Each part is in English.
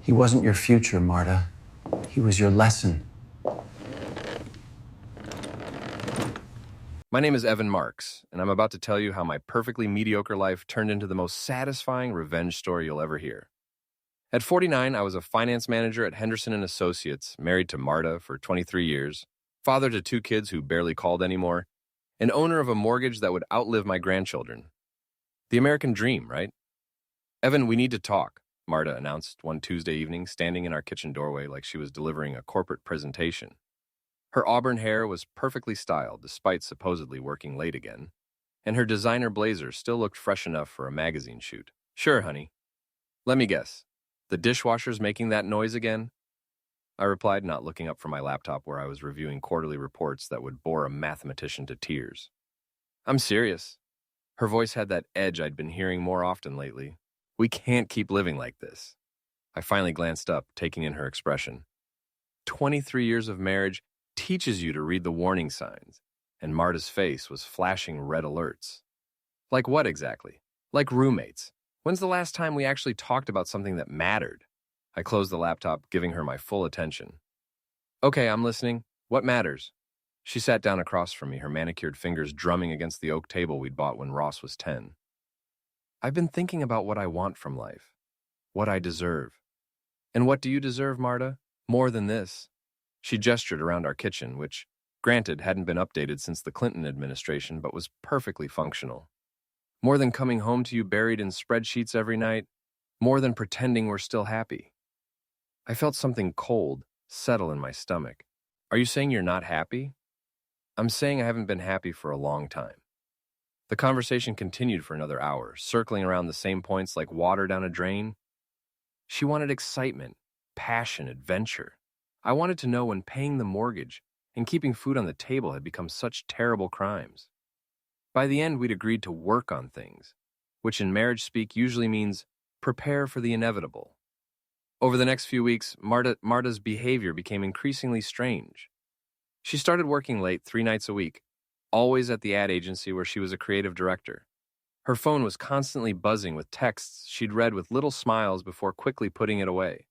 He wasn't your future, Marta. He was your lesson. My name is Evan Marks, and I'm about to tell you how my perfectly mediocre life turned into the most satisfying revenge story you'll ever hear. At 49, I was a finance manager at Henderson & Associates, married to Marta for 23 years, father to 2 kids who barely called anymore, and owner of a mortgage that would outlive my grandchildren. The American dream, right? Evan, we need to talk, Marta announced one Tuesday evening, standing in our kitchen doorway like she was delivering a corporate presentation. Her auburn hair was perfectly styled despite supposedly working late again, and her designer blazer still looked fresh enough for a magazine shoot. Sure, honey. Let me guess. The dishwasher's making that noise again? I replied, not looking up from my laptop where I was reviewing quarterly reports that would bore a mathematician to tears. I'm serious. Her voice had that edge I'd been hearing more often lately. We can't keep living like this. I finally glanced up, taking in her expression. 23 years of marriage teaches you to read the warning signs, and Marta's face was flashing red alerts. Like what exactly? Like roommates. When's the last time we actually talked about something that mattered? I closed the laptop, giving her my full attention. Okay, I'm listening. What matters? She sat down across from me, her manicured fingers drumming against the oak table we'd bought when Ross was 10. I've been thinking about what I want from life, what I deserve. And what do you deserve, Marta? More than this. She gestured around our kitchen, which, granted, hadn't been updated since the Clinton administration, but was perfectly functional. More than coming home to you buried in spreadsheets every night. More than pretending we're still happy. I felt something cold settle in my stomach. Are you saying you're not happy? I'm saying I haven't been happy for a long time. The conversation continued for another hour, circling around the same points like water down a drain. She wanted excitement, passion, adventure. I wanted to know when paying the mortgage and keeping food on the table had become such terrible crimes. By the end, we'd agreed to work on things, which in marriage speak usually means prepare for the inevitable. Over the next few weeks, Marta's behavior became increasingly strange. She started working late 3 nights a week, always at the ad agency where she was a creative director. Her phone was constantly buzzing with texts she'd read with little smiles before quickly putting it away.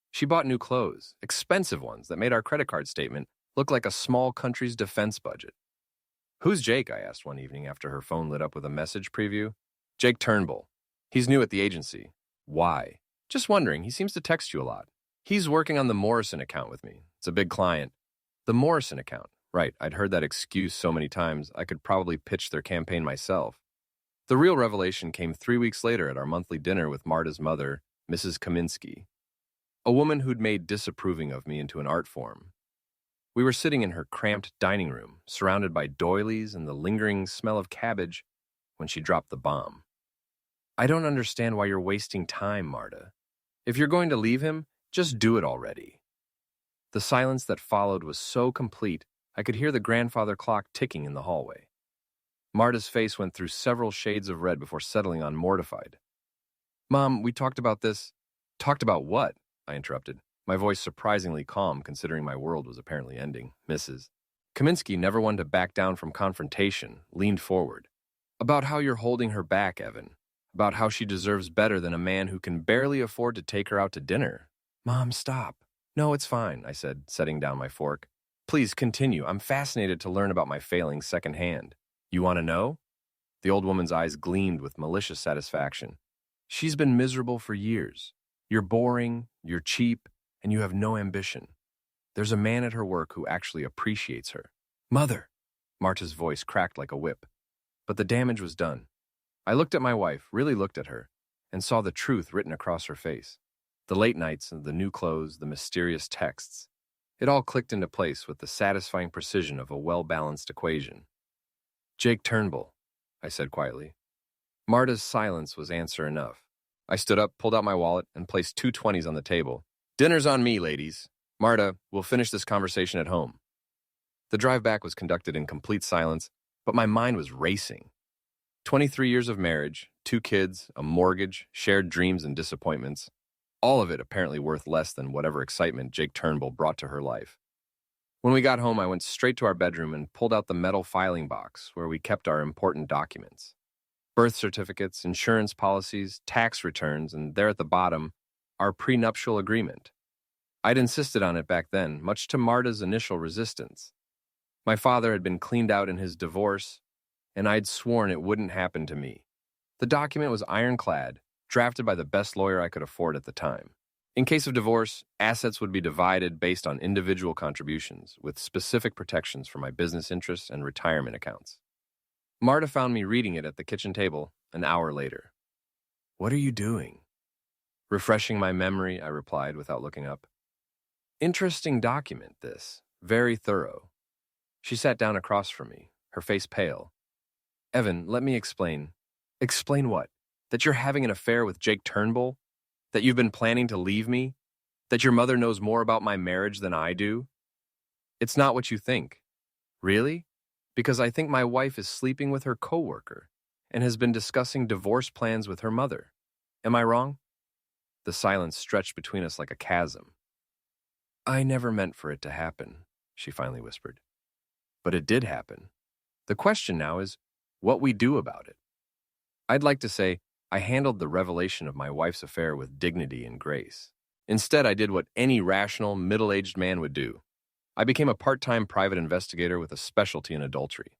She bought new clothes, expensive ones that made our credit card statement look like a small country's defense budget. Who's Jake? I asked one evening after her phone lit up with a message preview. Jake Turnbull. He's new at the agency. Why? Just wondering, he seems to text you a lot. He's working on the Morrison account with me. It's a big client. The Morrison account. Right, I'd heard that excuse so many times I could probably pitch their campaign myself. The real revelation came 3 weeks later at our monthly dinner with Marta's mother, Mrs. Kaminsky, a woman who'd made disapproving of me into an art form. We were sitting in her cramped dining room, surrounded by doilies and the lingering smell of cabbage, when she dropped the bomb. I don't understand why you're wasting time, Marta. If you're going to leave him, just do it already. The silence that followed was so complete, I could hear the grandfather clock ticking in the hallway. Marta's face went through several shades of red before settling on mortified. Mom, we talked about this. Talked about what? I interrupted, my voice surprisingly calm considering my world was apparently ending. Mrs. Kaminsky, never one to back down from confrontation, leaned forward. About how you're holding her back, Evan. About how she deserves better than a man who can barely afford to take her out to dinner. Mom, stop. No, it's fine, I said, setting down my fork. Please continue. I'm fascinated to learn about my failings secondhand. You want to know? The old woman's eyes gleamed with malicious satisfaction. She's been miserable for years. You're boring, you're cheap, and you have no ambition. There's a man at her work who actually appreciates her. Mother! Marta's voice cracked like a whip. But the damage was done. I looked at my wife, really looked at her, and saw the truth written across her face. The late nights, the new clothes, the mysterious texts. It all clicked into place with the satisfying precision of a well-balanced equation. Jake Turnbull, I said quietly. Marta's silence was answer enough. I stood up, pulled out my wallet, and placed 2 20s on the table. Dinner's on me, ladies. Marta, we'll finish this conversation at home. The drive back was conducted in complete silence, but my mind was racing. 23 years of marriage, 2 kids, a mortgage, shared dreams and disappointments, all of it apparently worth less than whatever excitement Jake Turnbull brought to her life. When we got home, I went straight to our bedroom and pulled out the metal filing box where we kept our important documents. Birth certificates, insurance policies, tax returns, and there at the bottom, our prenuptial agreement. I'd insisted on it back then, much to Marta's initial resistance. My father had been cleaned out in his divorce, and I'd sworn it wouldn't happen to me. The document was ironclad, drafted by the best lawyer I could afford at the time. In case of divorce, assets would be divided based on individual contributions, with specific protections for my business interests and retirement accounts. Marta found me reading it at the kitchen table an hour later. "What are you doing?" "Refreshing my memory," I replied without looking up. "Interesting document, this. Very thorough." She sat down across from me, her face pale. "Evan, let me explain." "Explain what? That you're having an affair with Jake Turnbull? That you've been planning to leave me? That your mother knows more about my marriage than I do?" "It's not what you think." "Really? Because I think my wife is sleeping with her coworker and has been discussing divorce plans with her mother. Am I wrong?" The silence stretched between us like a chasm. "I never meant for it to happen," she finally whispered. "But it did happen. The question now is what we do about it." I'd like to say I handled the revelation of my wife's affair with dignity and grace. Instead, I did what any rational, middle-aged man would do. I became a part-time private investigator with a specialty in adultery.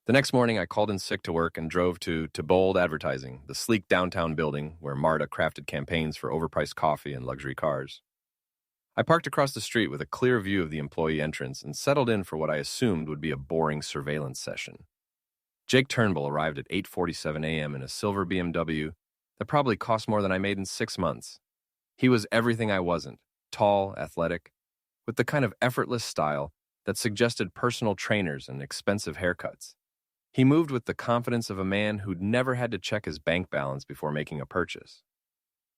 The next morning, I called in sick to work and drove to Bold Advertising, the sleek downtown building where Marta crafted campaigns for overpriced coffee and luxury cars. I parked across the street with a clear view of the employee entrance and settled in for what I assumed would be a boring surveillance session. Jake Turnbull arrived at 8:47 a.m. in a silver BMW that probably cost more than I made in 6 months. He was everything I wasn't: tall, athletic, with the kind of effortless style that suggested personal trainers and expensive haircuts. He moved with the confidence of a man who'd never had to check his bank balance before making a purchase.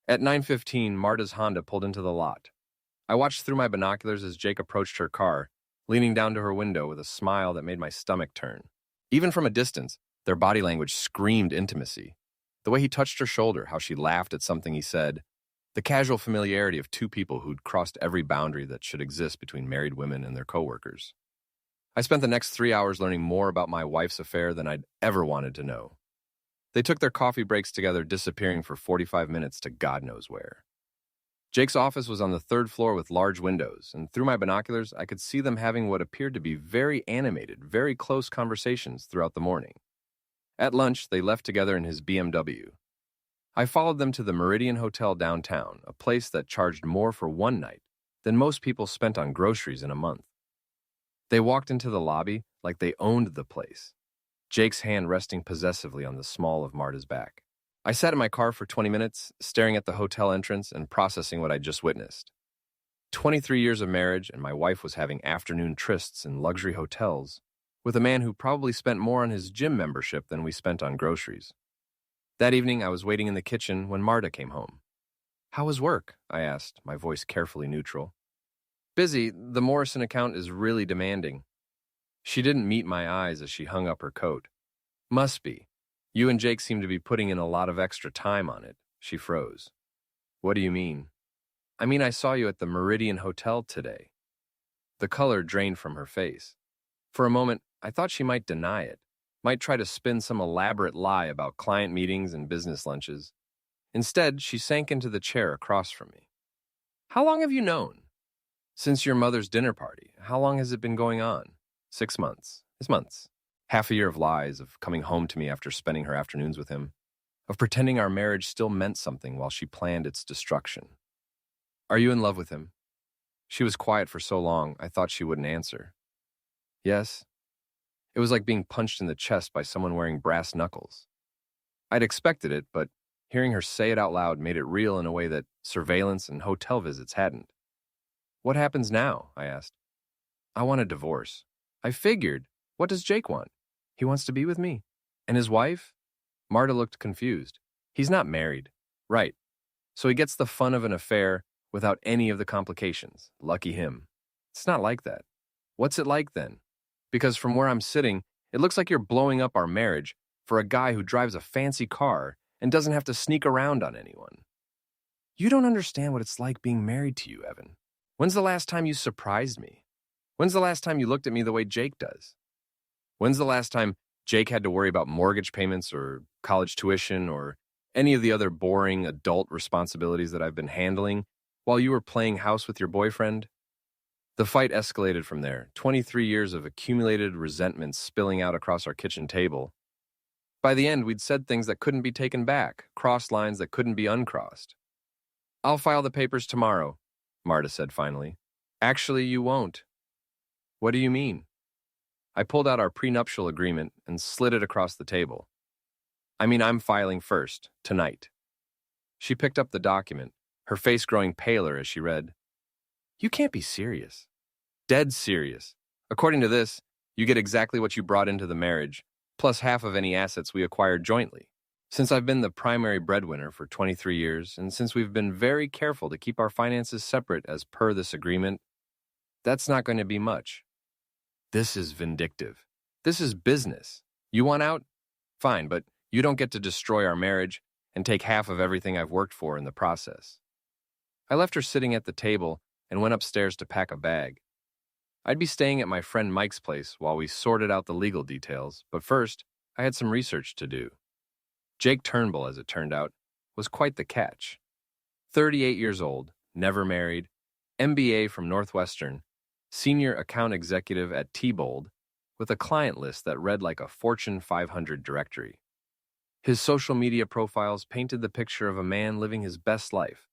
At 9:15, Marta's Honda pulled into the lot. I watched through my binoculars as Jake approached her car, leaning down to her window with a smile that made my stomach turn. Even from a distance, their body language screamed intimacy. The way he touched her shoulder, how she laughed at something he said, the casual familiarity of two people who'd crossed every boundary that should exist between married women and their coworkers. I spent the next 3 hours learning more about my wife's affair than I'd ever wanted to know. They took their coffee breaks together, disappearing for 45 minutes to God knows where. Jake's office was on the 3rd floor with large windows, and through my binoculars, I could see them having what appeared to be very animated, very close conversations throughout the morning. At lunch, they left together in his BMW. I followed them to the Meridian Hotel downtown, a place that charged more for one night than most people spent on groceries in a month. They walked into the lobby like they owned the place, Jake's hand resting possessively on the small of Marta's back. I sat in my car for 20 minutes, staring at the hotel entrance and processing what I'd just witnessed. 23 years of marriage, and my wife was having afternoon trysts in luxury hotels with a man who probably spent more on his gym membership than we spent on groceries. That evening, I was waiting in the kitchen when Marta came home. "How was work?" I asked, my voice carefully neutral. "Busy. The Morrison account is really demanding." She didn't meet my eyes as she hung up her coat. "Must be. You and Jake seem to be putting in a lot of extra time on it." She froze. "What do you mean?" "I mean, I saw you at the Meridian Hotel today." The color drained from her face. For a moment, I thought she might deny it, might try to spin some elaborate lie about client meetings and business lunches. Instead, she sank into the chair across from me. "How long have you known?" "Since your mother's dinner party. How long has it been going on?" 6 months. It's months. Half a year of lies, of coming home to me after spending her afternoons with him, of pretending our marriage still meant something while she planned its destruction. "Are you in love with him?" She was quiet for so long, I thought she wouldn't answer. "Yes." It was like being punched in the chest by someone wearing brass knuckles. I'd expected it, but hearing her say it out loud made it real in a way that surveillance and hotel visits hadn't. "What happens now?" I asked. "I want a divorce." "I figured. What does Jake want?" "He wants to be with me." "And his wife?" Marta looked confused. "He's not married." "Right. So he gets the fun of an affair without any of the complications. Lucky him." "It's not like that." "What's it like then? Because from where I'm sitting, it looks like you're blowing up our marriage for a guy who drives a fancy car and doesn't have to sneak around on anyone." "You don't understand what it's like being married to you, Evan. When's the last time you surprised me? When's the last time you looked at me the way Jake does? When's the last time Jake had to worry about mortgage payments or college tuition or any of the other boring adult responsibilities that I've been handling while you were playing house with your boyfriend? The fight escalated from there, 23 years of accumulated resentment spilling out across our kitchen table. By the end, we'd said things that couldn't be taken back, crossed lines that couldn't be uncrossed. "I'll file the papers tomorrow," Marta said finally. "Actually, you won't." "What do you mean?" I pulled out our prenuptial agreement and slid it across the table. "I mean, I'm filing first, tonight." She picked up the document, her face growing paler as she read. "You can't be serious." "Dead serious. According to this, you get exactly what you brought into the marriage, plus half of any assets we acquired jointly. Since I've been the primary breadwinner for 23 years, and since we've been very careful to keep our finances separate as per this agreement, that's not going to be much." This is vindictive. This is business. You want out? Fine, but you don't get to destroy our marriage and take half of everything I've worked for in the process. I left her sitting at the table and went upstairs to pack a bag. I'd be staying at my friend Mike's place while we sorted out the legal details, but first, I had some research to do. Jake Turnbull, as it turned out, was quite the catch. 38 years old, never married, MBA from Northwestern, senior account executive at T-Bold, with a client list that read like a Fortune 500 directory. His social media profiles painted the picture of a man living his best life.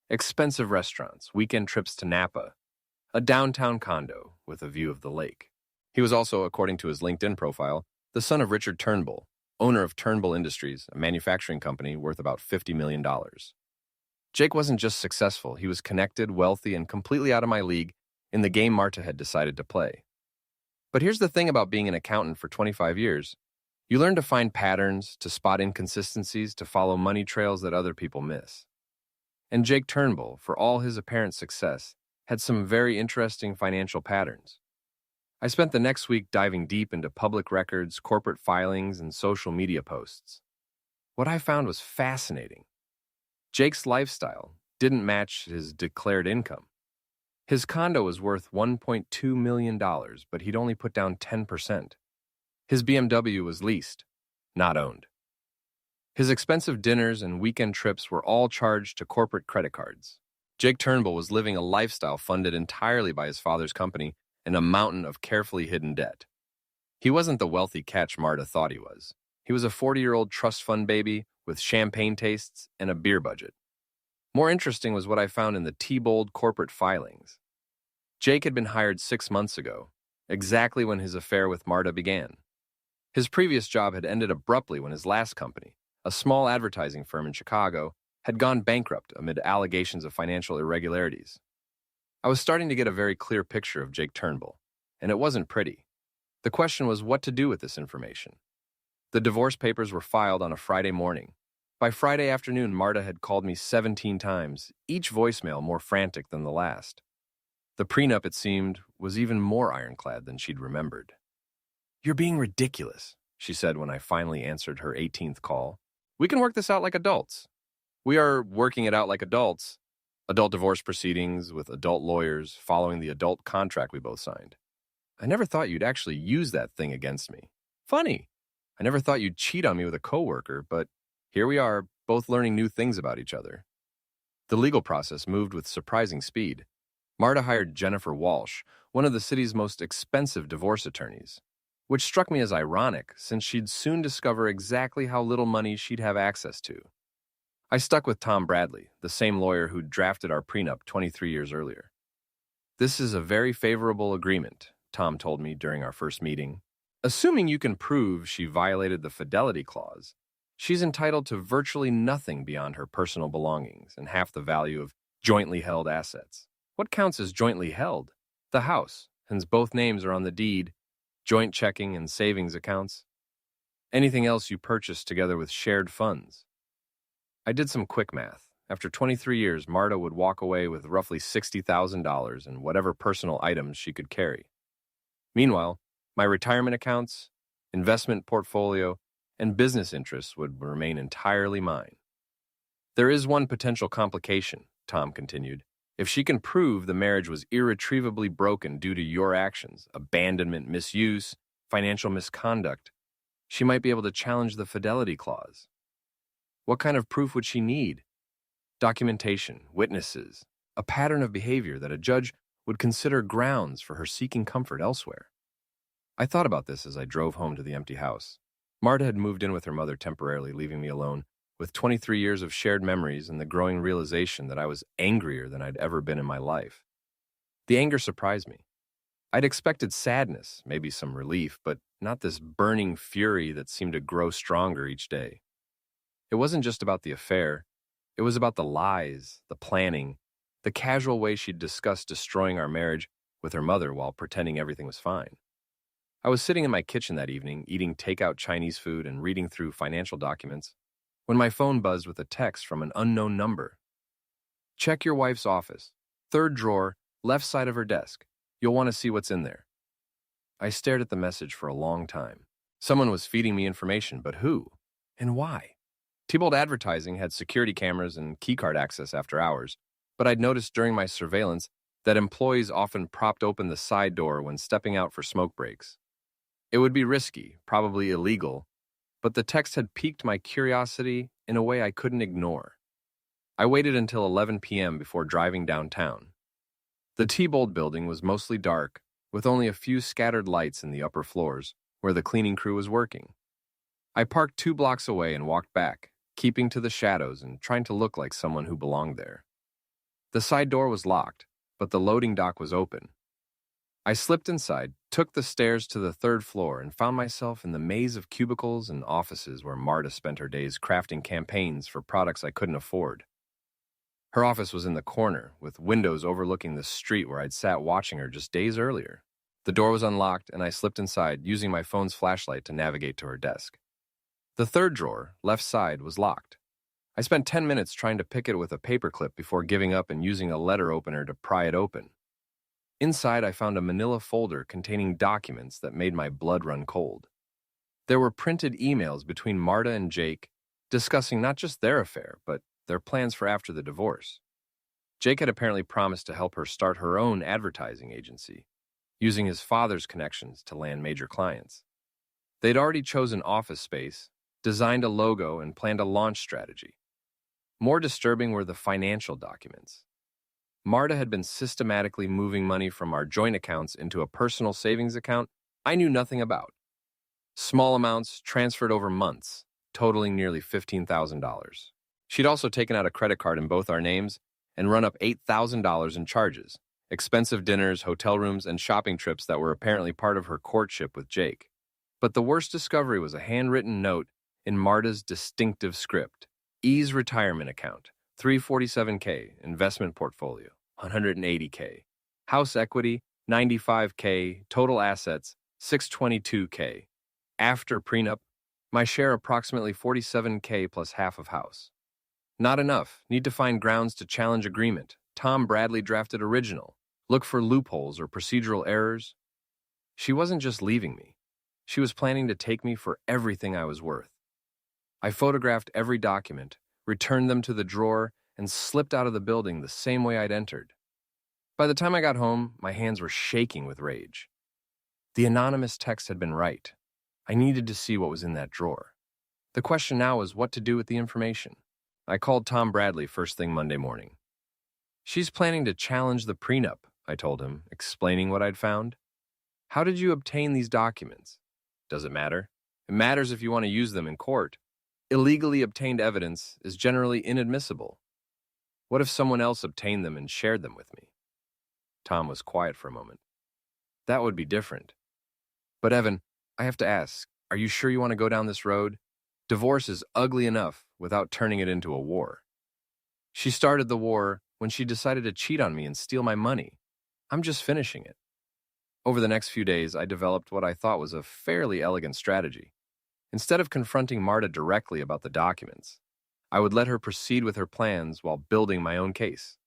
Expensive restaurants, weekend trips to Napa, a downtown condo with a view of the lake. He was also, according to his LinkedIn profile, the son of Richard Turnbull, owner of Turnbull Industries, a manufacturing company worth about $50 million. Jake wasn't just successful, he was connected, wealthy, and completely out of my league in the game Marta had decided to play. But here's the thing about being an accountant for 25 years. You learn to find patterns, to spot inconsistencies, to follow money trails that other people miss. And Jake Turnbull, for all his apparent success, had some very interesting financial patterns. I spent the next week diving deep into public records, corporate filings, and social media posts. What I found was fascinating. Jake's lifestyle didn't match his declared income. His condo was worth $1.2 million, but he'd only put down 10%. His BMW was leased, not owned. His expensive dinners and weekend trips were all charged to corporate credit cards. Jake Turnbull was living a lifestyle funded entirely by his father's company and a mountain of carefully hidden debt. He wasn't the wealthy catch Marta thought he was. He was a 40-year-old trust fund baby with champagne tastes and a beer budget. More interesting was what I found in the T-Bold corporate filings. Jake had been hired 6 months ago, exactly when his affair with Marta began. His previous job had ended abruptly when his last company, a small advertising firm in Chicago, had gone bankrupt amid allegations of financial irregularities. I was starting to get a very clear picture of Jake Turnbull, and it wasn't pretty. The question was what to do with this information. The divorce papers were filed on a Friday morning. By Friday afternoon, Marta had called me 17 times, each voicemail more frantic than the last. The prenup, it seemed, was even more ironclad than she'd remembered. "You're being ridiculous," she said when I finally answered her 18th call. "We can work this out like adults." "We are working it out like adults. Adult divorce proceedings with adult lawyers following the adult contract we both signed. I never thought you'd actually use that thing against me. Funny. I never thought you'd cheat on me with a coworker, but here we are, both learning new things about each other." The legal process moved with surprising speed. Marta hired Jennifer Walsh, one of the city's most expensive divorce attorneys, which struck me as ironic since she'd soon discover exactly how little money she'd have access to. I stuck with Tom Bradley, the same lawyer who'd drafted our prenup 23 years earlier. "This is a very favorable agreement," Tom told me during our first meeting. "Assuming you can prove she violated the fidelity clause, she's entitled to virtually nothing beyond her personal belongings and half the value of jointly held assets." What counts as jointly held? The house, since both names are on the deed, joint checking and savings accounts. Anything else you purchase together with shared funds. I did some quick math. After 23 years, Marta would walk away with roughly $60,000 and whatever personal items she could carry. Meanwhile, my retirement accounts, investment portfolio, and business interests would remain entirely mine. "There is one potential complication," Tom continued. "If she can prove the marriage was irretrievably broken due to your actions, abandonment, misuse, financial misconduct, she might be able to challenge the fidelity clause." What kind of proof would she need? Documentation, witnesses, a pattern of behavior that a judge would consider grounds for her seeking comfort elsewhere. I thought about this as I drove home to the empty house. Marta had moved in with her mother temporarily, leaving me alone, with 23 years of shared memories and the growing realization that I was angrier than I'd ever been in my life. The anger surprised me. I'd expected sadness, maybe some relief, but not this burning fury that seemed to grow stronger each day. It wasn't just about the affair. It was about the lies, the planning, the casual way she'd discussed destroying our marriage with her mother while pretending everything was fine. I was sitting in my kitchen that evening, eating takeout Chinese food and reading through financial documents, when my phone buzzed with a text from an unknown number. "Check your wife's office. Third drawer, left side of her desk. You'll want to see what's in there." I stared at the message for a long time. Someone was feeding me information, but who? And why? T-Bolt Advertising had security cameras and keycard access after hours, but I'd noticed during my surveillance that employees often propped open the side door when stepping out for smoke breaks. It would be risky, probably illegal, but the text had piqued my curiosity in a way I couldn't ignore. I waited until 11 p.m. before driving downtown. The T-Bolt building was mostly dark, with only a few scattered lights in the upper floors, where the cleaning crew was working. I parked 2 blocks away and walked back, keeping to the shadows and trying to look like someone who belonged there. The side door was locked, but the loading dock was open. I slipped inside, took the stairs to the 3rd floor, and found myself in the maze of cubicles and offices where Marta spent her days crafting campaigns for products I couldn't afford. Her office was in the corner, with windows overlooking the street where I'd sat watching her just days earlier. The door was unlocked, and I slipped inside, using my phone's flashlight to navigate to her desk. The 3rd drawer, left side, was locked. I spent 10 minutes trying to pick it with a paperclip before giving up and using a letter opener to pry it open. Inside, I found a manila folder containing documents that made my blood run cold. There were printed emails between Marta and Jake discussing not just their affair, but their plans for after the divorce. Jake had apparently promised to help her start her own advertising agency, using his father's connections to land major clients. They'd already chosen office space, designed a logo, and planned a launch strategy. More disturbing were the financial documents. Marta had been systematically moving money from our joint accounts into a personal savings account I knew nothing about. Small amounts transferred over months, totaling nearly $15,000. She'd also taken out a credit card in both our names and run up $8,000 in charges, expensive dinners, hotel rooms, and shopping trips that were apparently part of her courtship with Jake. But the worst discovery was a handwritten note in Marta's distinctive script. Ease retirement account, $347K, investment portfolio, $180K, house equity, $95K, total assets, $622K. After prenup, my share approximately $47K plus half of house. Not enough. Need to find grounds to challenge agreement. Tom Bradley drafted original. Look for loopholes or procedural errors. She wasn't just leaving me. She was planning to take me for everything I was worth. I photographed every document, returned them to the drawer, and slipped out of the building the same way I'd entered. By the time I got home, my hands were shaking with rage. The anonymous text had been right. I needed to see what was in that drawer. The question now was what to do with the information. I called Tom Bradley first thing Monday morning. "She's planning to challenge the prenup," I told him, explaining what I'd found. "How did you obtain these documents?" "Does it matter? It matters if you want to use them in court. Illegally obtained evidence is generally inadmissible. What if someone else obtained them and shared them with me?" Tom was quiet for a moment. "That would be different. But Evan, I have to ask, are you sure you want to go down this road? Divorce is ugly enough without turning it into a war. She started the war when she decided to cheat on me and steal my money. I'm just finishing it." Over the next few days, I developed what I thought was a fairly elegant strategy. Instead of confronting Marta directly about the documents, I would let her proceed with her plans while building my own case.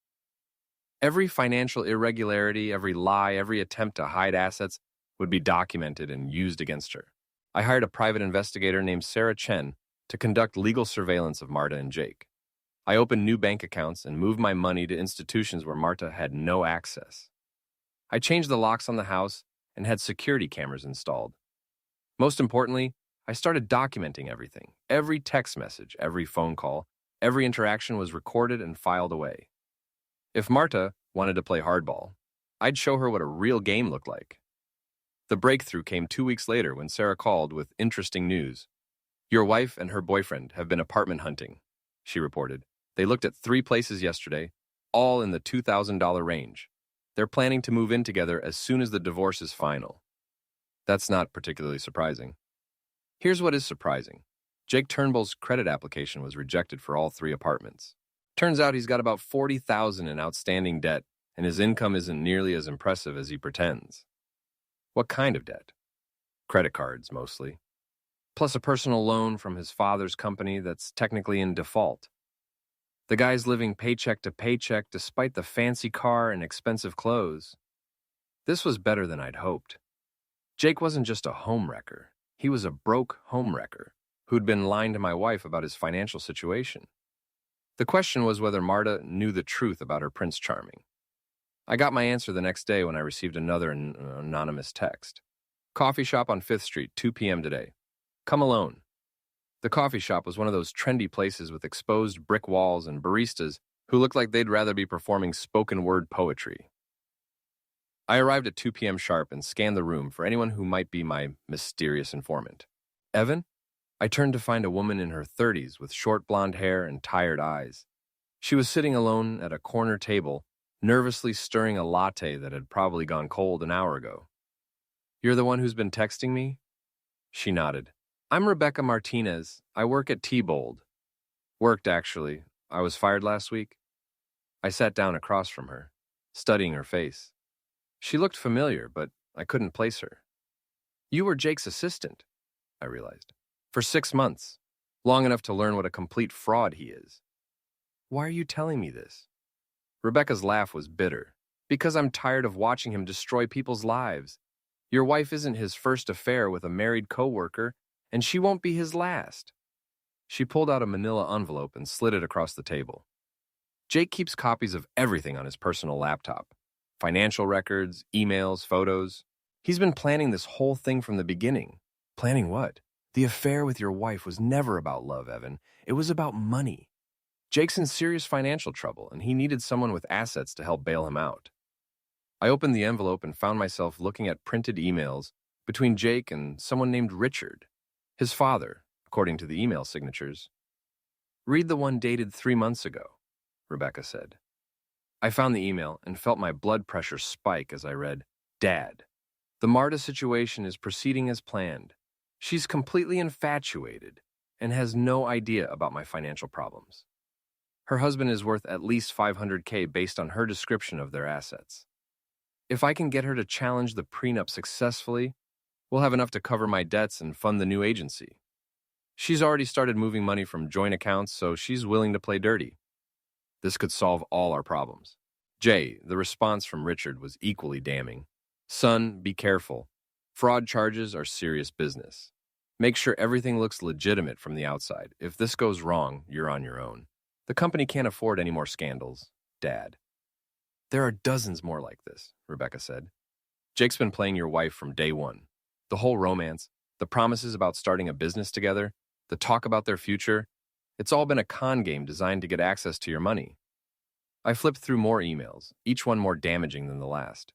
Every financial irregularity, every lie, every attempt to hide assets would be documented and used against her. I hired a private investigator named Sarah Chen to conduct legal surveillance of Marta and Jake. I opened new bank accounts and moved my money to institutions where Marta had no access. I changed the locks on the house and had security cameras installed. Most importantly, I started documenting everything. Every text message, every phone call, every interaction was recorded and filed away. If Marta wanted to play hardball, I'd show her what a real game looked like. The breakthrough came 2 weeks later when Sarah called with interesting news. "Your wife and her boyfriend have been apartment hunting," she reported. "They looked at 3 places yesterday, all in the $2,000 range. They're planning to move in together as soon as the divorce is final." That's not particularly surprising. Here's what is surprising. Jake Turnbull's credit application was rejected for all 3 apartments. Turns out he's got about $40,000 in outstanding debt, and his income isn't nearly as impressive as he pretends. What kind of debt? Credit cards, mostly. Plus a personal loan from his father's company that's technically in default. The guy's living paycheck to paycheck despite the fancy car and expensive clothes. This was better than I'd hoped. Jake wasn't just a homewrecker. He was a broke homewrecker who'd been lying to my wife about his financial situation. The question was whether Marta knew the truth about her Prince Charming. I got my answer the next day when I received another anonymous text. "Coffee shop on 5th Street, 2 p.m. today. Come alone." The coffee shop was one of those trendy places with exposed brick walls and baristas who looked like they'd rather be performing spoken word poetry. I arrived at 2 p.m. sharp and scanned the room for anyone who might be my mysterious informant. Evan? I turned to find a woman in her 30s with short blonde hair and tired eyes. She was sitting alone at a corner table, nervously stirring a latte that had probably gone cold an hour ago. "You're the one who's been texting me?" She nodded. "I'm Rebecca Martinez. I work at T-Bold." "Worked, actually. I was fired last week." I sat down across from her, studying her face. She looked familiar, but I couldn't place her. "You were Jake's assistant," I realized. "For 6 months. Long enough to learn what a complete fraud he is." "Why are you telling me this?" Rebecca's laugh was bitter. "Because I'm tired of watching him destroy people's lives. Your wife isn't his first affair with a married coworker, and she won't be his last." She pulled out a manila envelope and slid it across the table. "Jake keeps copies of everything on his personal laptop. Financial records, emails, photos. He's been planning this whole thing from the beginning." "Planning what?" "The affair with your wife was never about love, Evan. It was about money. Jake's in serious financial trouble, and he needed someone with assets to help bail him out." I opened the envelope and found myself looking at printed emails between Jake and someone named Richard, his father, according to the email signatures. "Read the one dated 3 months ago," Rebecca said. I found the email and felt my blood pressure spike as I read, "Dad, the Marta situation is proceeding as planned. She's completely infatuated and has no idea about my financial problems. Her husband is worth at least $500K based on her description of their assets. If I can get her to challenge the prenup successfully, we'll have enough to cover my debts and fund the new agency. She's already started moving money from joint accounts, so she's willing to play dirty. This could solve all our problems." Jay, the response from Richard was equally damning. "Son, be careful. Fraud charges are serious business. Make sure everything looks legitimate from the outside. If this goes wrong, you're on your own. The company can't afford any more scandals. Dad." "There are dozens more like this," Rebecca said. "Jake's been playing your wife from day one. The whole romance, the promises about starting a business together, the talk about their future, it's all been a con game designed to get access to your money." I flipped through more emails, each one more damaging than the last.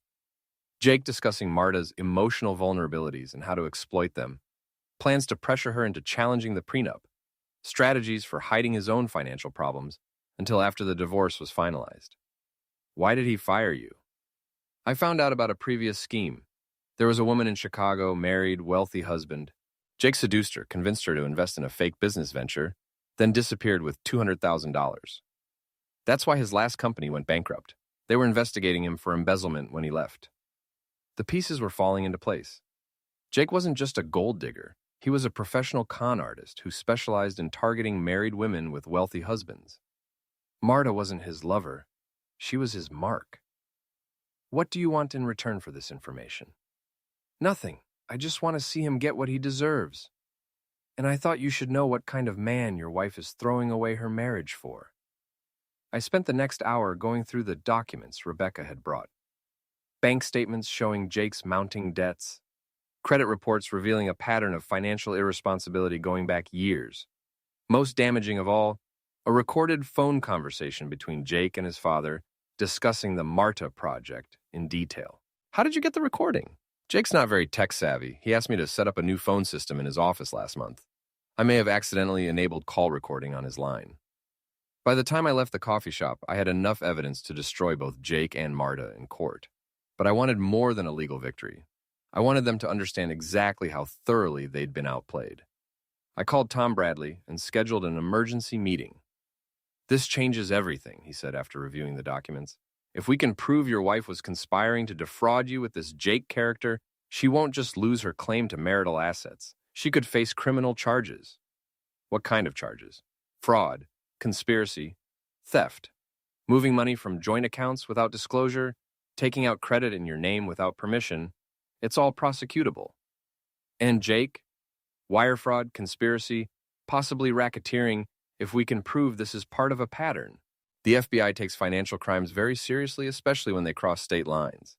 Jake discussing Marta's emotional vulnerabilities and how to exploit them, plans to pressure her into challenging the prenup, strategies for hiding his own financial problems until after the divorce was finalized. "Why did he fire you?" I found out about a previous scheme. There was a woman in Chicago, married, wealthy husband. Jake seduced her, convinced her to invest in a fake business venture, then disappeared with $200,000. That's why his last company went bankrupt. They were investigating him for embezzlement when he left. The pieces were falling into place. Jake wasn't just a gold digger. He was a professional con artist who specialized in targeting married women with wealthy husbands. Marta wasn't his lover. She was his mark. "What do you want in return for this information?" "Nothing. I just want to see him get what he deserves. And I thought you should know what kind of man your wife is throwing away her marriage for." I spent the next hour going through the documents Rebecca had brought. Bank statements showing Jake's mounting debts, Credit reports revealing a pattern of financial irresponsibility going back years. Most damaging of all, a recorded phone conversation between Jake and his father discussing the Marta project in detail. How did you get the recording? Jake's not very tech-savvy. He asked me to set up a new phone system in his office last month. I may have accidentally enabled call recording on his line. By the time I left the coffee shop, I had enough evidence to destroy both Jake and Marta in court. But I wanted more than a legal victory. I wanted them to understand exactly how thoroughly they'd been outplayed. I called Tom Bradley and scheduled an emergency meeting. "This changes everything," he said after reviewing the documents. "If we can prove your wife was conspiring to defraud you with this Jake character, she won't just lose her claim to marital assets. She could face criminal charges." "What kind of charges?" "Fraud, conspiracy, theft, moving money from joint accounts without disclosure, taking out credit in your name without permission. It's all prosecutable." "And Jake? Wire fraud, conspiracy, possibly racketeering, if we can prove this is part of a pattern." The FBI takes financial crimes very seriously, especially when they cross state lines.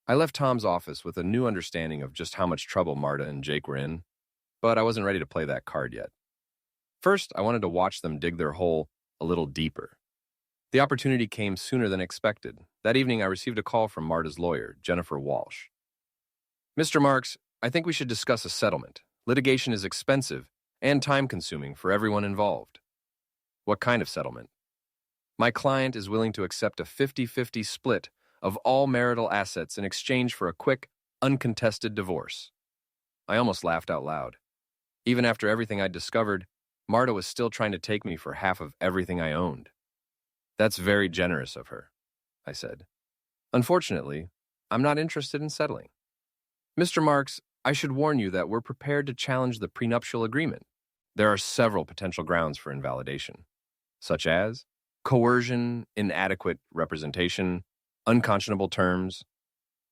I left Tom's office with a new understanding of just how much trouble Marta and Jake were in, but I wasn't ready to play that card yet. First, I wanted to watch them dig their hole a little deeper. The opportunity came sooner than expected. That evening, I received a call from Marta's lawyer, Jennifer Walsh. "Mr. Marks, I think we should discuss a settlement. Litigation is expensive and time-consuming for everyone involved." "What kind of settlement?" "My client is willing to accept a 50-50 split of all marital assets in exchange for a quick, uncontested divorce." I almost laughed out loud. Even after everything I'd discovered, Marta was still trying to take me for half of everything I owned. "That's very generous of her," I said. "Unfortunately, I'm not interested in settling." "Mr. Marks, I should warn you that we're prepared to challenge the prenuptial agreement. There are several potential grounds for invalidation, such as coercion, inadequate representation, unconscionable terms.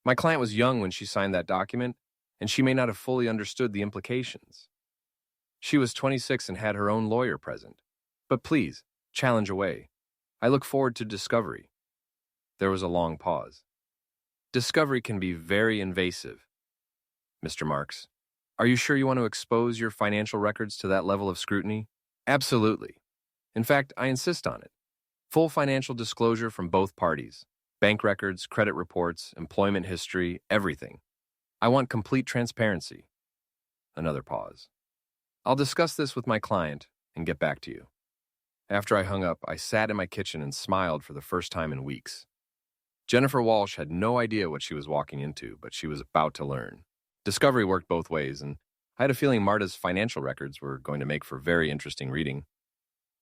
My client was young when she signed that document, and she may not have fully understood the implications. She was 26 and had her own lawyer present. But please, challenge away. I look forward to discovery." There was a long pause. "Discovery can be very invasive. Mr. Marks, are you sure you want to expose your financial records to that level of scrutiny?" "Absolutely. In fact, I insist on it. Full financial disclosure from both parties. Bank records, credit reports, employment history, everything. I want complete transparency." Another pause. "I'll discuss this with my client and get back to you." After I hung up, I sat in my kitchen and smiled for the first time in weeks. Jennifer Walsh had no idea what she was walking into, but she was about to learn. Discovery worked both ways, and I had a feeling Marta's financial records were going to make for very interesting reading.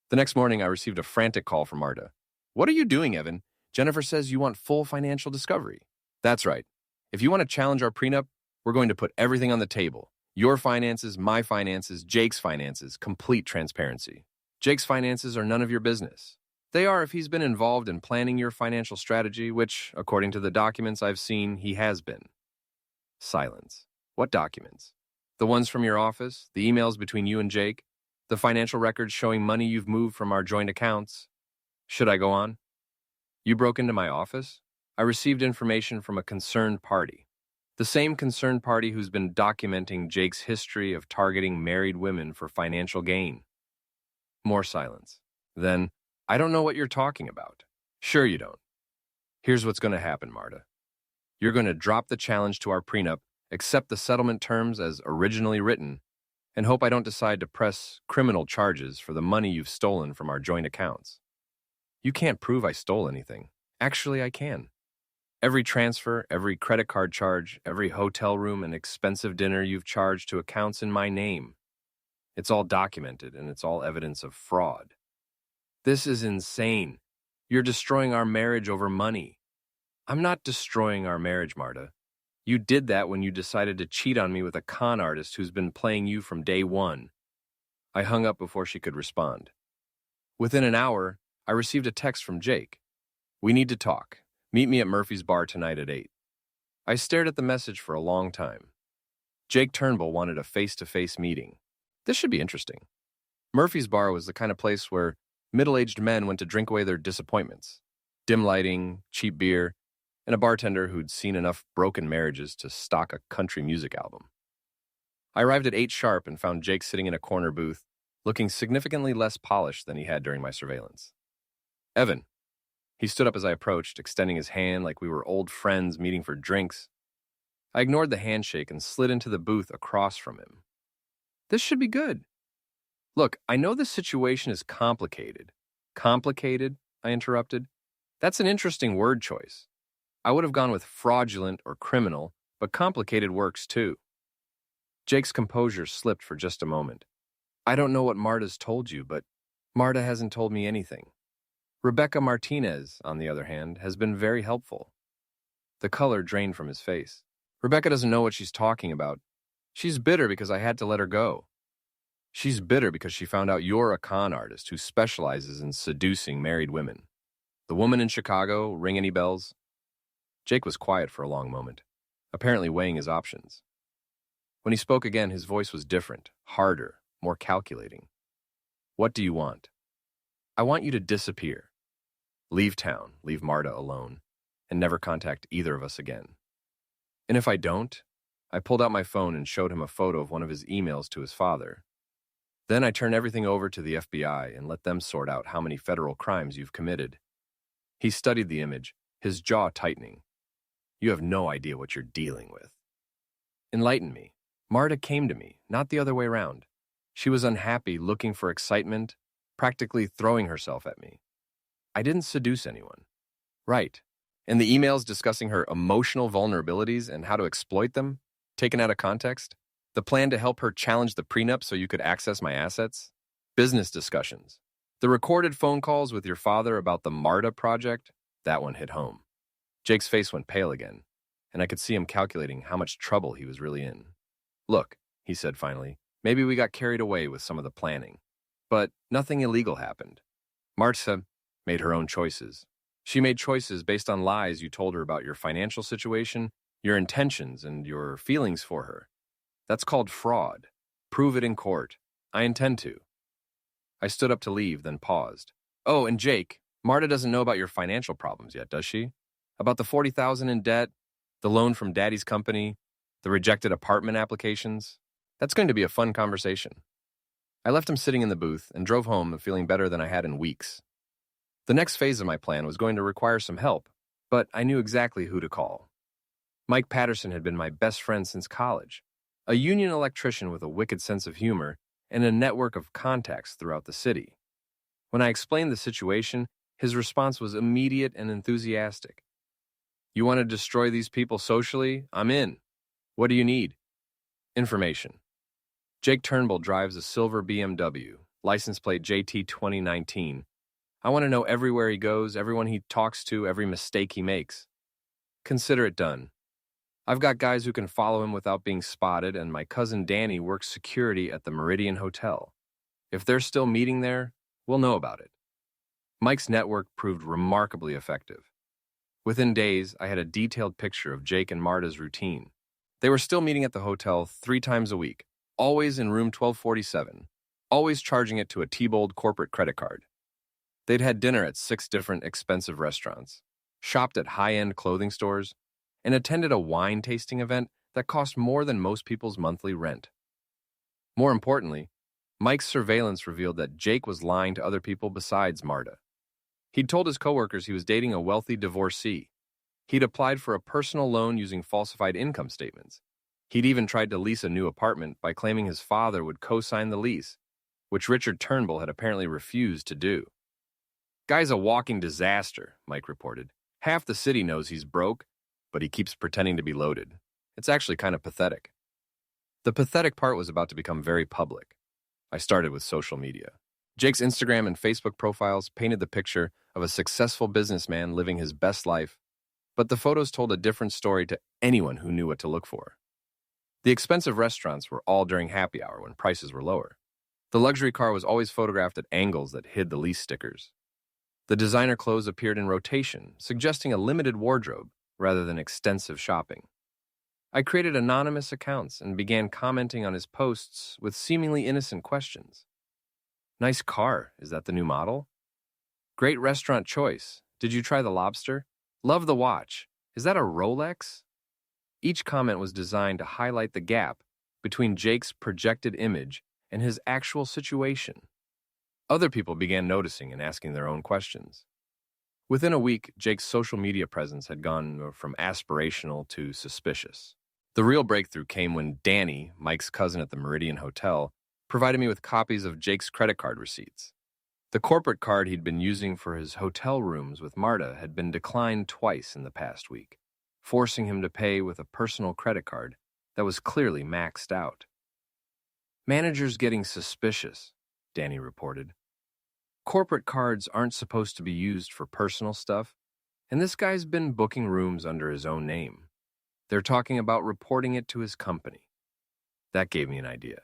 The next morning, I received a frantic call from Marta. "What are you doing, Evan? Jennifer says you want full financial discovery." "That's right. If you want to challenge our prenup, we're going to put everything on the table. Your finances, my finances, Jake's finances, complete transparency. Jake's finances are none of your business. They are if he's been involved in planning your financial strategy, which, according to the documents I've seen, he has been." Silence. "What documents?" "The ones from your office, the emails between you and Jake, the financial records showing money you've moved from our joint accounts." "Should I go on?" "You broke into my office? I received information from a concerned party. The same concerned party who's been documenting Jake's history of targeting married women for financial gain." More silence. Then, "I don't know what you're talking about." "Sure you don't. Here's what's going to happen, Marta. You're going to drop the challenge to our prenup, accept the settlement terms as originally written, and hope I don't decide to press criminal charges for the money you've stolen from our joint accounts." "You can't prove I stole anything." "Actually, I can. Every transfer, every credit card charge, every hotel room and expensive dinner you've charged to accounts in my name. It's all documented, and it's all evidence of fraud." "This is insane. You're destroying our marriage over money." "I'm not destroying our marriage, Marta. You did that when you decided to cheat on me with a con artist who's been playing you from day one." I hung up before she could respond. Within an hour, I received a text from Jake. "We need to talk. Meet me at Murphy's bar tonight at 8. I stared at the message for a long time. Jake Turnbull wanted a face-to-face meeting. This should be interesting. Murphy's bar was the kind of place where middle-aged men went to drink away their disappointments. Dim lighting, cheap beer, and a bartender who'd seen enough broken marriages to stock a country music album. I arrived at 8 sharp and found Jake sitting in a corner booth, looking significantly less polished than he had during my surveillance. Evan. He stood up as I approached, extending his hand like we were old friends meeting for drinks. I ignored the handshake and slid into the booth across from him. This should be good. Look, I know this situation is complicated. Complicated? I interrupted. That's an interesting word choice. I would have gone with fraudulent or criminal, but complicated works too. Jake's composure slipped for just a moment. I don't know what Marta's told you, but Marta hasn't told me anything. Rebecca Martinez, on the other hand, has been very helpful. The color drained from his face. Rebecca doesn't know what she's talking about. She's bitter because I had to let her go. She's bitter because she found out you're a con artist who specializes in seducing married women. The woman in Chicago, ring any bells? Jake was quiet for a long moment, apparently weighing his options. When he spoke again, his voice was different, harder, more calculating. What do you want? I want you to disappear. Leave town, leave Marta alone, and never contact either of us again. And if I don't, I pulled out my phone and showed him a photo of one of his emails to his father. Then I turn everything over to the FBI and let them sort out how many federal crimes you've committed. He studied the image, his jaw tightening. You have no idea what you're dealing with. Enlighten me. Marta came to me, not the other way around. She was unhappy, looking for excitement, practically throwing herself at me. I didn't seduce anyone. Right. And the emails discussing her emotional vulnerabilities and how to exploit them, taken out of context? The plan to help her challenge the prenup so you could access my assets? Business discussions. The recorded phone calls with your father about the Marta project? That one hit home. Jake's face went pale again, and I could see him calculating how much trouble he was really in. Look, he said finally, maybe we got carried away with some of the planning. But nothing illegal happened. Marta made her own choices. She made choices based on lies you told her about your financial situation, your intentions, and your feelings for her. That's called fraud. Prove it in court. I intend to. I stood up to leave, then paused. Oh, and Jake, Marta doesn't know about your financial problems yet, does she? About the $40,000 in debt, the loan from Daddy's company, the rejected apartment applications? That's going to be a fun conversation. I left him sitting in the booth and drove home feeling better than I had in weeks. The next phase of my plan was going to require some help, but I knew exactly who to call. Mike Patterson had been my best friend since college, a union electrician with a wicked sense of humor and a network of contacts throughout the city. When I explained the situation, his response was immediate and enthusiastic. You want to destroy these people socially? I'm in. What do you need? Information. Jake Turnbull drives a silver BMW, license plate JT2019. I want to know everywhere he goes, everyone he talks to, every mistake he makes. Consider it done. I've got guys who can follow him without being spotted, and my cousin Danny works security at the Meridian Hotel. If they're still meeting there, we'll know about it. Mike's network proved remarkably effective. Within days, I had a detailed picture of Jake and Marta's routine. They were still meeting at the hotel 3 times a week, always in room 1247, always charging it to a T-Bold corporate credit card. They'd had dinner at 6 different expensive restaurants, shopped at high-end clothing stores, and attended a wine tasting event that cost more than most people's monthly rent. More importantly, Mike's surveillance revealed that Jake was lying to other people besides Marta. He'd told his coworkers he was dating a wealthy divorcee. He'd applied for a personal loan using falsified income statements. He'd even tried to lease a new apartment by claiming his father would co-sign the lease, which Richard Turnbull had apparently refused to do. Guy's a walking disaster, Mike reported. Half the city knows he's broke, but he keeps pretending to be loaded. It's actually kind of pathetic. The pathetic part was about to become very public. I started with social media. Jake's Instagram and Facebook profiles painted the picture of a successful businessman living his best life, but the photos told a different story to anyone who knew what to look for. The expensive restaurants were all during happy hour when prices were lower. The luxury car was always photographed at angles that hid the lease stickers. The designer clothes appeared in rotation, suggesting a limited wardrobe rather than extensive shopping. I created anonymous accounts and began commenting on his posts with seemingly innocent questions. Nice car, is that the new model? Great restaurant choice. Did you try the lobster? Love the watch. Is that a Rolex? Each comment was designed to highlight the gap between Jake's projected image and his actual situation. Other people began noticing and asking their own questions. Within a week, Jake's social media presence had gone from aspirational to suspicious. The real breakthrough came when Danny, Mike's cousin at the Meridian Hotel, provided me with copies of Jake's credit card receipts. The corporate card he'd been using for his hotel rooms with Marta had been declined twice in the past week, forcing him to pay with a personal credit card that was clearly maxed out. "Managers getting suspicious," Danny reported. "Corporate cards aren't supposed to be used for personal stuff, and this guy's been booking rooms under his own name. They're talking about reporting it to his company." That gave me an idea.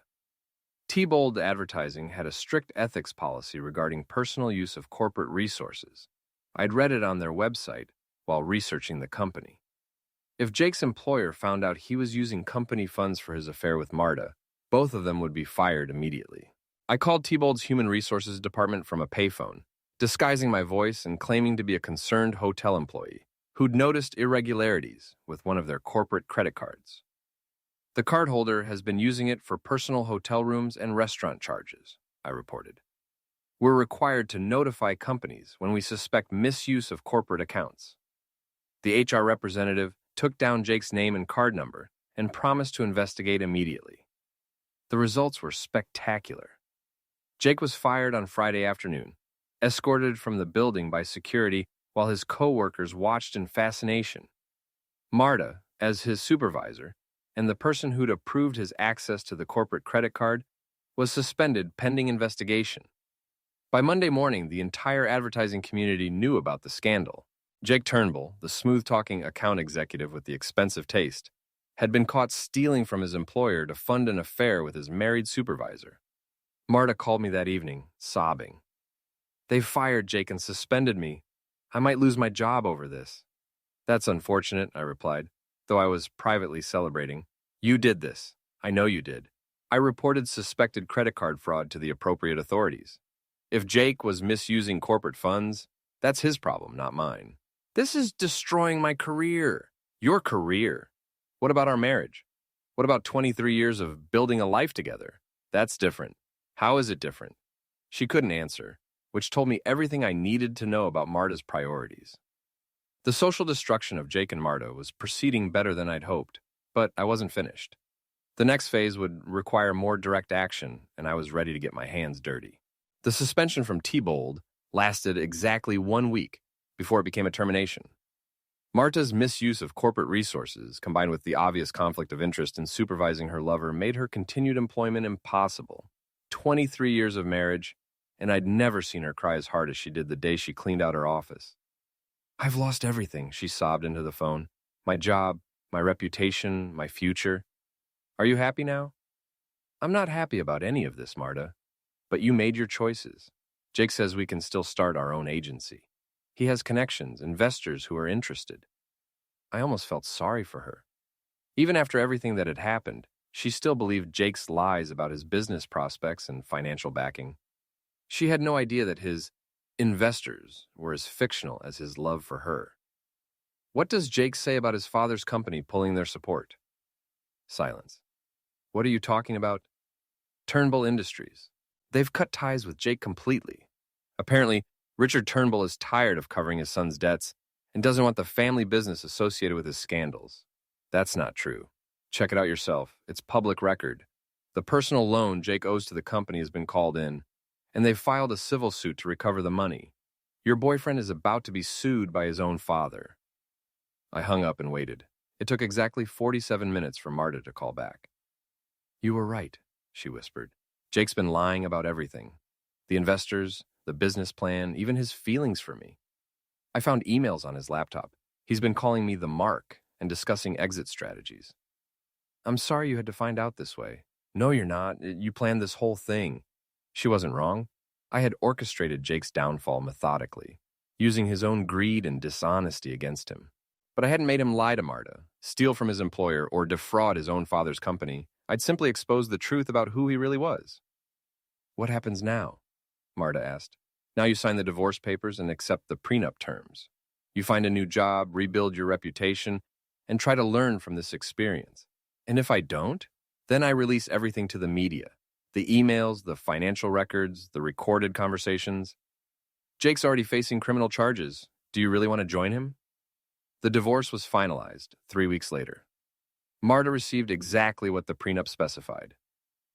T-Bold Advertising had a strict ethics policy regarding personal use of corporate resources. I'd read it on their website while researching the company. If Jake's employer found out he was using company funds for his affair with Marta, both of them would be fired immediately. I called T-Bold's Human Resources Department from a payphone, disguising my voice and claiming to be a concerned hotel employee who'd noticed irregularities with one of their corporate credit cards. "The cardholder has been using it for personal hotel rooms and restaurant charges," I reported. "We're required to notify companies when we suspect misuse of corporate accounts." The HR representative took down Jake's name and card number and promised to investigate immediately. The results were spectacular. Jake was fired on Friday afternoon, escorted from the building by security while his co-workers watched in fascination. Marta, as his supervisor, and the person who'd approved his access to the corporate credit card, was suspended pending investigation. By Monday morning, the entire advertising community knew about the scandal. Jake Turnbull, the smooth-talking account executive with the expensive taste, had been caught stealing from his employer to fund an affair with his married supervisor. Marta called me that evening, sobbing. "They've fired Jake and suspended me. I might lose my job over this." "That's unfortunate," I replied, though I was privately celebrating. "You did this. I know you did. I reported suspected credit card fraud to the appropriate authorities. If Jake was misusing corporate funds, that's his problem, not mine. This is destroying my career." "Your career? What about our marriage? What about 23 years of building a life together? That's different." "How is it different?" She couldn't answer, which told me everything I needed to know about Marta's priorities. The social destruction of Jake and Marta was proceeding better than I'd hoped, but I wasn't finished. The next phase would require more direct action, and I was ready to get my hands dirty. The suspension from T-Bold lasted exactly 1 week before it became a termination. Marta's misuse of corporate resources, combined with the obvious conflict of interest in supervising her lover, made her continued employment impossible. 23 years of marriage, and I'd never seen her cry as hard as she did the day she cleaned out her office. "I've lost everything," she sobbed into the phone. "My job, my reputation, my future. Are you happy now?" "I'm not happy about any of this, Marta. But you made your choices. Jake says we can still start our own agency. He has connections, investors who are interested." I almost felt sorry for her. Even after everything that had happened, she still believed Jake's lies about his business prospects and financial backing. She had no idea that his investors were as fictional as his love for her. "What does Jake say about his father's company pulling their support?" Silence. "What are you talking about?" "Turnbull Industries. They've cut ties with Jake completely. Apparently, Richard Turnbull is tired of covering his son's debts and doesn't want the family business associated with his scandals." "That's not true. Check it out yourself. It's public record. The personal loan Jake owes to the company has been called in, and they've filed a civil suit to recover the money. Your boyfriend is about to be sued by his own father." I hung up and waited. It took exactly 47 minutes for Marta to call back. "You were right," she whispered. "Jake's been lying about everything. The investors, the business plan, even his feelings for me. I found emails on his laptop. He's been calling me the Mark and discussing exit strategies." "I'm sorry you had to find out this way." "No, you're not. You planned this whole thing." She wasn't wrong. I had orchestrated Jake's downfall methodically, using his own greed and dishonesty against him. But I hadn't made him lie to Marta, steal from his employer, or defraud his own father's company. I'd simply exposed the truth about who he really was. "What happens now?" Marta asked. "Now you sign the divorce papers and accept the prenup terms. You find a new job, rebuild your reputation, and try to learn from this experience. And if I don't, Then I release everything to the media. The emails, the financial records, the recorded conversations. Jake's already facing criminal charges. Do you really want to join him? The divorce was finalized 3 weeks later. Marta received exactly what the prenup specified: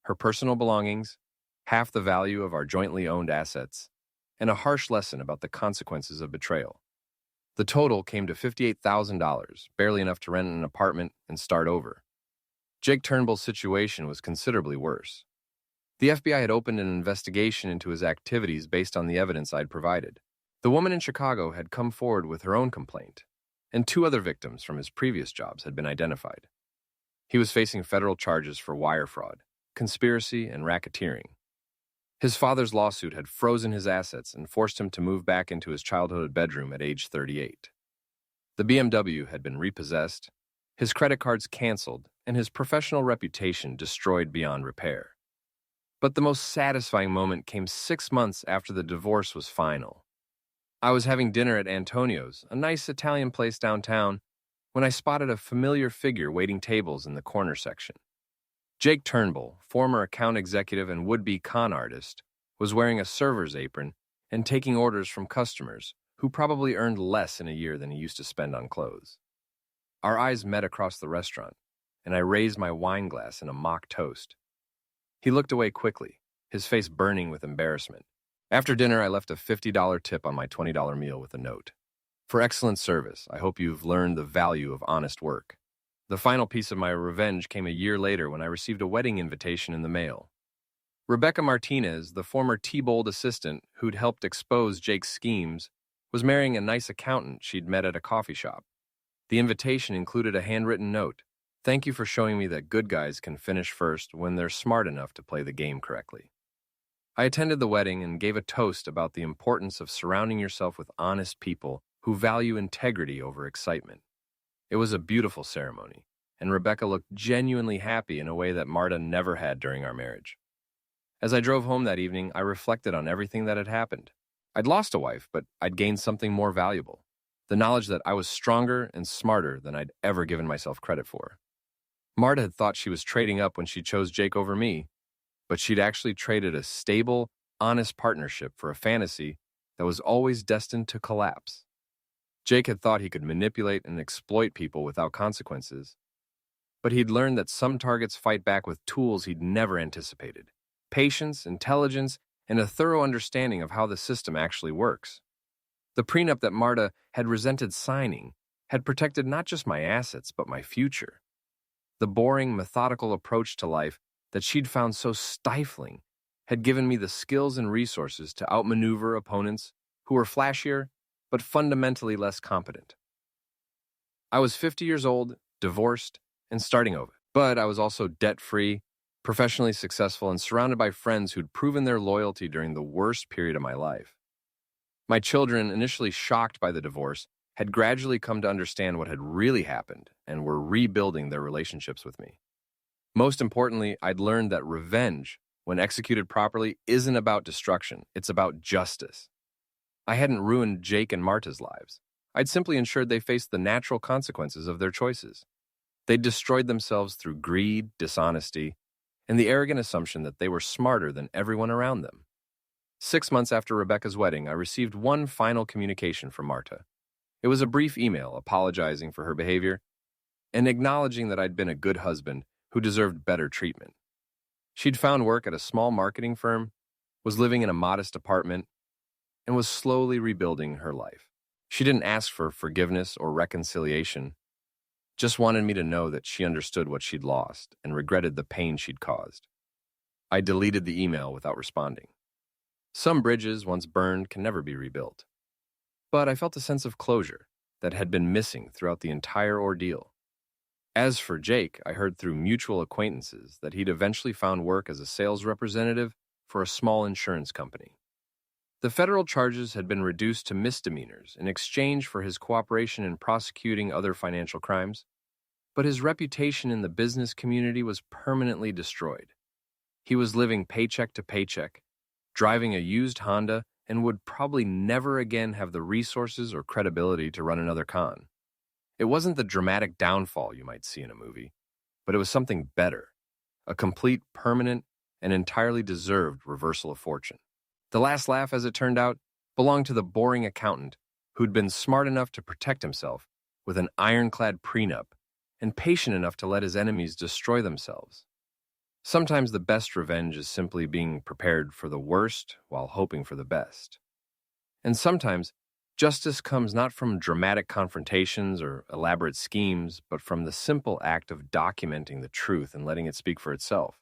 her personal belongings, half the value of our jointly owned assets, and a harsh lesson about the consequences of betrayal. The total came to $58,000, barely enough to rent an apartment and start over. Jake Turnbull's situation was considerably worse. The FBI had opened an investigation into his activities based on the evidence I'd provided. The woman in Chicago had come forward with her own complaint, and 2 other victims from his previous jobs had been identified. He was facing federal charges for wire fraud, conspiracy, and racketeering. His father's lawsuit had frozen his assets and forced him to move back into his childhood bedroom at age 38. The BMW had been repossessed, his credit cards canceled, and his professional reputation destroyed beyond repair. But the most satisfying moment came 6 months after the divorce was final. I was having dinner at Antonio's, a nice Italian place downtown, when I spotted a familiar figure waiting tables in the corner section. Jake Turnbull, former account executive and would-be con artist, was wearing a server's apron and taking orders from customers who probably earned less in a year than he used to spend on clothes. Our eyes met across the restaurant, and I raised my wine glass in a mock toast. He looked away quickly, his face burning with embarrassment. After dinner, I left a $50 tip on my $20 meal with a note: "For excellent service, I hope you've learned the value of honest work." The final piece of my revenge came a year later when I received a wedding invitation in the mail. Rebecca Martinez, the former T-Bold assistant who'd helped expose Jake's schemes, was marrying a nice accountant she'd met at a coffee shop. The invitation included a handwritten note: "Thank you for showing me that good guys can finish first when they're smart enough to play the game correctly." I attended the wedding and gave a toast about the importance of surrounding yourself with honest people who value integrity over excitement. It was a beautiful ceremony, and Rebecca looked genuinely happy in a way that Marta never had during our marriage. As I drove home that evening, I reflected on everything that had happened. I'd lost a wife, but I'd gained something more valuable: the knowledge that I was stronger and smarter than I'd ever given myself credit for. Marta had thought she was trading up when she chose Jake over me, but she'd actually traded a stable, honest partnership for a fantasy that was always destined to collapse. Jake had thought he could manipulate and exploit people without consequences, but he'd learned that some targets fight back with tools he'd never anticipated: patience, intelligence, and a thorough understanding of how the system actually works. The prenup that Marta had resented signing had protected not just my assets, but my future. The boring, methodical approach to life that she'd found so stifling had given me the skills and resources to outmaneuver opponents who were flashier, but fundamentally less competent. I was 50 years old, divorced, and starting over. But I was also debt-free, professionally successful, and surrounded by friends who'd proven their loyalty during the worst period of my life. My children, initially shocked by the divorce, had gradually come to understand what had really happened and were rebuilding their relationships with me. Most importantly, I'd learned that revenge, when executed properly, isn't about destruction, it's about justice. I hadn't ruined Jake and Marta's lives. I'd simply ensured they faced the natural consequences of their choices. They'd destroyed themselves through greed, dishonesty, and the arrogant assumption that they were smarter than everyone around them. 6 months after Rebecca's wedding, I received one final communication from Marta. It was a brief email apologizing for her behavior and acknowledging that I'd been a good husband who deserved better treatment. She'd found work at a small marketing firm, was living in a modest apartment, and was slowly rebuilding her life. She didn't ask for forgiveness or reconciliation, just wanted me to know that she understood what she'd lost and regretted the pain she'd caused. I deleted the email without responding. Some bridges, once burned, can never be rebuilt. But I felt a sense of closure that had been missing throughout the entire ordeal. As for Jake, I heard through mutual acquaintances that he'd eventually found work as a sales representative for a small insurance company. The federal charges had been reduced to misdemeanors in exchange for his cooperation in prosecuting other financial crimes, but his reputation in the business community was permanently destroyed. He was living paycheck to paycheck, driving a used Honda, and would probably never again have the resources or credibility to run another con. It wasn't the dramatic downfall you might see in a movie, but it was something better: a complete, permanent, and entirely deserved reversal of fortune. The last laugh, as it turned out, belonged to the boring accountant who'd been smart enough to protect himself with an ironclad prenup and patient enough to let his enemies destroy themselves. Sometimes the best revenge is simply being prepared for the worst while hoping for the best. And sometimes justice comes not from dramatic confrontations or elaborate schemes, but from the simple act of documenting the truth and letting it speak for itself.